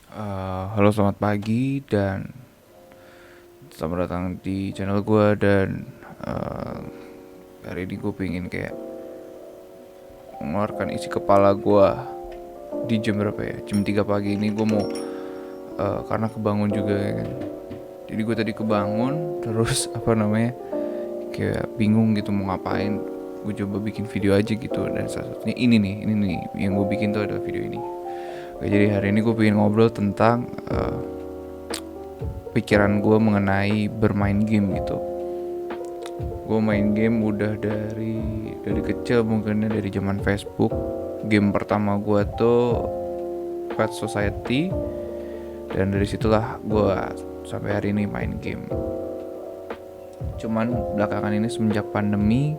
Halo, selamat pagi dan selamat datang di channel gue. Dan uh, hari ini gue pengen kayak mengeluarkan isi kepala gue di jam berapa ya, jam 3 pagi ini gue mau karena kebangun juga ya kan. Jadi gue tadi kebangun terus apa namanya, kayak bingung gitu mau ngapain. Gue coba bikin video aja gitu, dan salah satunya ini nih yang gue bikin tuh adalah video ini. Oke, jadi hari ini gue pengen ngobrol tentang pikiran gue mengenai bermain game gitu. Gue main game udah dari kecil, mungkinnya dari zaman Facebook. Game pertama gue tuh Pet Society, dan dari situlah gue sampai hari ini main game. Cuman belakangan ini semenjak pandemi,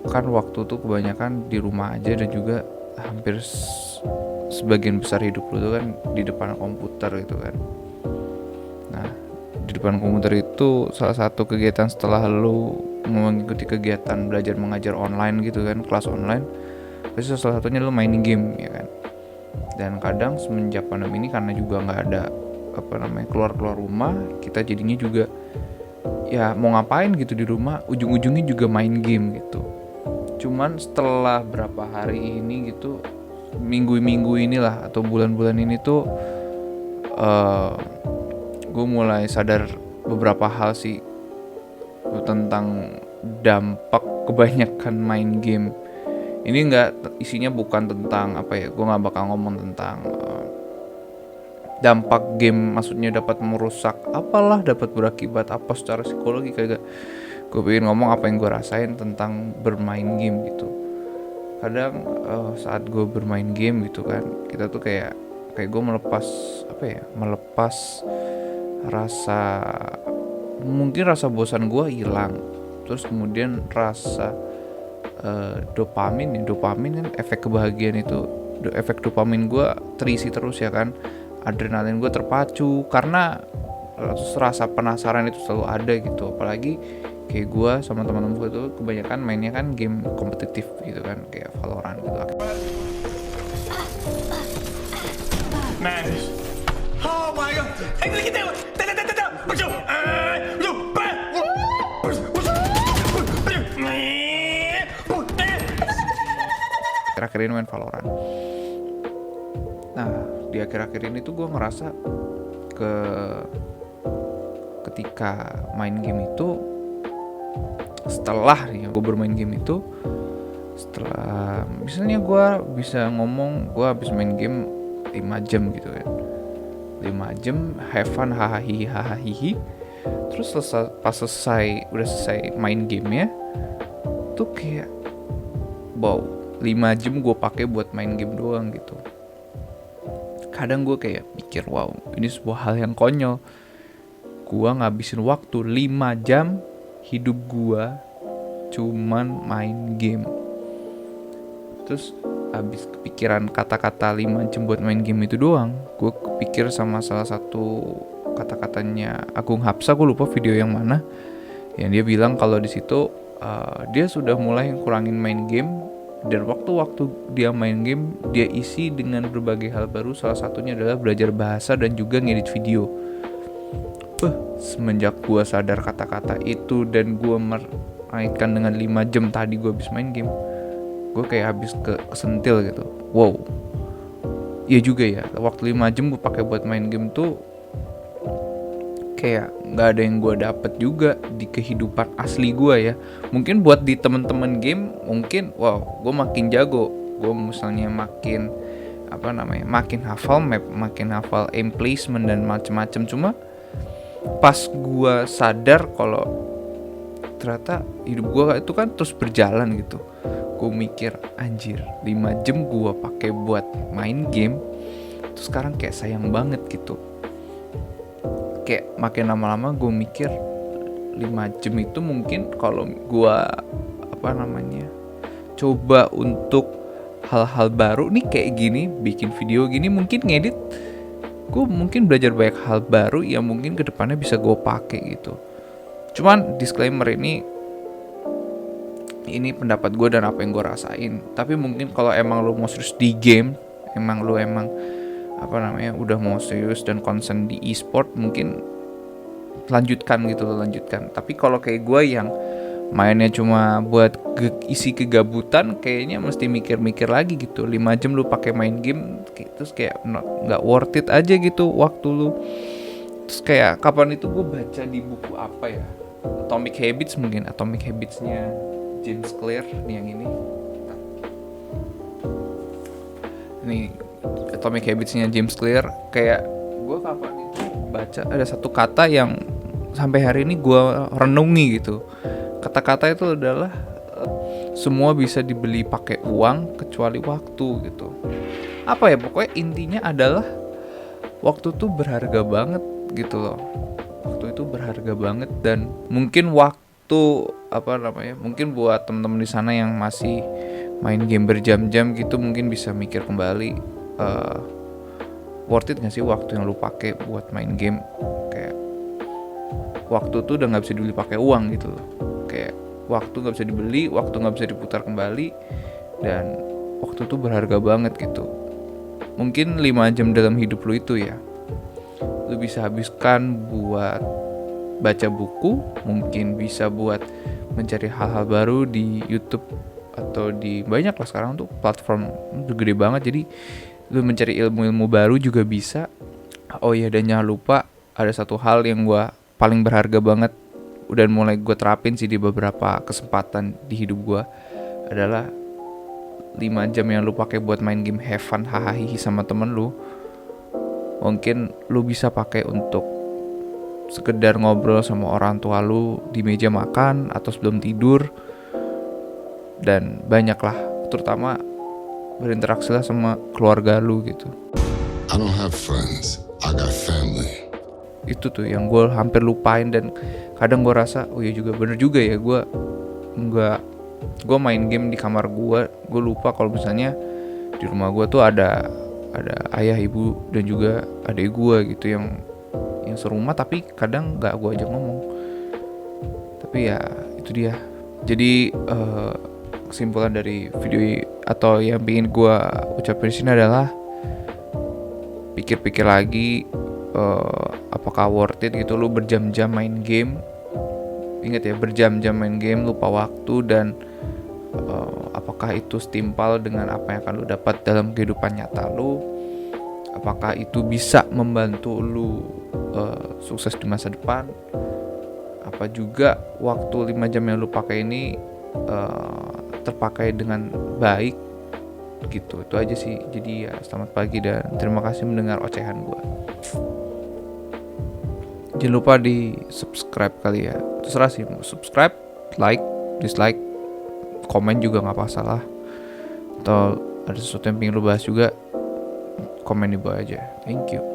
kan waktu tuh kebanyakan di rumah aja, dan juga hampir sebagian besar hidup lu tuh kan di depan komputer gitu kan. Nah, di depan komputer itu salah satu kegiatan setelah lu mengikuti kegiatan belajar mengajar online gitu kan, kelas online, pasti salah satunya lu main game ya kan. Dan kadang semenjak pandemi ini, karena juga nggak ada apa namanya keluar rumah, kita jadinya juga ya mau ngapain gitu di rumah, ujung-ujungnya juga main game gitu. Cuman setelah berapa hari ini gitu, minggu-minggu inilah atau bulan-bulan ini tuh uh, gue mulai sadar beberapa hal sih tentang dampak kebanyakan main game. Ini nggak, isinya bukan tentang apa ya, gue nggak bakal ngomong tentang dampak game, maksudnya dapat merusak apalah, dapat berakibat apa secara psikologi, kayak gue pengen ngomong apa yang gue rasain tentang bermain game gitu. Kadang saat gue bermain game gitu kan, kita tuh kayak gue melepas apa ya, melepas rasa, mungkin rasa bosan gue hilang. Terus kemudian rasa dopamin kan, efek kebahagiaan itu, efek dopamin gue terisi terus ya kan, adrenalin gue terpacu karena rasa penasaran itu selalu ada gitu. Apalagi kayak gue sama teman-teman gue tuh kebanyakan mainnya kan game kompetitif gitu kan, kayak Valorant gitu. Man. Oh my god. Akhir-akhir ini main Valorant. Nah, di akhir-akhir ini tuh gue ngerasa ke ketika main game itu, setelah ya gue bermain game itu, setelah misalnya gue bisa ngomong gue habis main game 5 jam gitu kan, 5 jam have fun, hahaha, terus pas udah selesai main gamenya tuh kayak wow, 5 jam gue pakai buat main game doang gitu. Kadang gue kayak mikir, wow, ini sebuah hal yang konyol. Gue ngabisin waktu 5 jam hidup gue cuman main game. Terus abis kepikiran kata-kata 5 jam buat main game itu doang, gue kepikir sama salah satu kata-katanya Agung Hapsa, gue lupa video yang mana, yang dia bilang kalau di situ dia sudah mulai kurangin main game, dan waktu-waktu dia main game dia isi dengan berbagai hal baru. Salah satunya adalah belajar bahasa dan juga ngedit video. Semenjak gue sadar kata-kata itu dan gue meraihkan dengan 5 jam tadi gue habis main game, gue kayak habis kesentil gitu. Wow, iya juga ya, waktu 5 jam gue pakai buat main game tuh kayak nggak ada yang gue dapet juga di kehidupan asli gue ya. Mungkin buat di temen-temen game mungkin wow, gue makin jago, gue misalnya makin apa namanya, makin hafal map, makin hafal aim placement dan macem-macem. Cuma pas gue sadar kalau ternyata hidup gue itu kan terus berjalan gitu, gue mikir anjir, 5 jam gue pakai buat main game, terus sekarang kayak sayang banget gitu. Kayak makin lama-lama gue mikir 5 jam itu mungkin kalau gue apa namanya coba untuk hal-hal baru nih kayak gini, bikin video gini, mungkin ngedit, gue mungkin belajar banyak hal baru yang mungkin kedepannya bisa gue pakai gitu. Cuman disclaimer, ini pendapat gue dan apa yang gue rasain. Tapi mungkin kalau emang lo mau serius di game, emang udah mau serius dan concern di e-sport, mungkin lanjutkan. Tapi kalau kayak gue yang mainnya cuma buat isi kegabutan, kayaknya mesti mikir-mikir lagi gitu. 5 jam lu pakai main game, terus kayak nggak worth it aja gitu waktu lu. Terus kayak kapan itu gue baca di buku apa ya, Atomic Habits-nya James Clear nih, yang ini nih, Atomic Habits-nya James Clear. Kayak gue kapan itu baca ada satu kata yang sampai hari ini gue renungi gitu. Kata-kata itu adalah semua bisa dibeli pakai uang kecuali waktu gitu. Apa ya, pokoknya intinya adalah waktu tuh berharga banget gitu loh. Waktu itu berharga banget, dan mungkin mungkin buat teman-teman di sana yang masih main game berjam-jam gitu, mungkin bisa mikir kembali, worth it gak sih waktu yang lu pakai buat main game. Kayak waktu tuh udah gak bisa dibeli pakai uang gitu loh. Kayak waktu gak bisa dibeli, waktu gak bisa diputar kembali, dan waktu tuh berharga banget gitu. Mungkin 5 jam dalam hidup lu itu ya, lu bisa habiskan buat baca buku, mungkin bisa buat mencari hal-hal baru di YouTube, atau di banyak lah sekarang tuh platform udah gede banget, jadi lu mencari ilmu-ilmu baru juga bisa. Oh iya, dan jangan lupa ada satu hal yang gue paling berharga banget, udah mulai gue terapin sih di beberapa kesempatan di hidup gue, adalah 5 jam yang lu pakai buat main game have fun hahaha sama temen lu, mungkin lu bisa pakai untuk sekedar ngobrol sama orang tua lu di meja makan atau sebelum tidur. Dan banyaklah, terutama berinteraksi lah sama keluarga lu gitu. I don't have friends, I got family. Itu tuh yang gue hampir lupain, dan kadang gue rasa oh iya juga, bener juga ya, gue main game di kamar gue lupa kalau misalnya di rumah gue tuh ada ayah, ibu, dan juga adik gue gitu yang serumah, tapi kadang nggak gue ajak ngomong. Tapi ya itu dia. Jadi kesimpulan dari video atau yang ingin gue ucapin di sini adalah pikir-pikir lagi, apakah worth it gitu lu berjam-jam main game. Ingat ya, berjam-jam main game, lupa waktu, dan apakah itu setimpal dengan apa yang akan lu dapat dalam kehidupan nyata lu. Apakah itu bisa membantu lu sukses di masa depan. Apa juga waktu 5 jam yang lu pakai ini terpakai dengan baik gitu. Itu aja sih. Jadi ya, selamat pagi dan terima kasih mendengar ocehan gue. Jangan lupa di subscribe kali ya, terserah sih, subscribe, like, dislike, komen juga gak masalah. Atau ada sesuatu yang pengen lu bahas juga, komen di bawah aja. Thank you.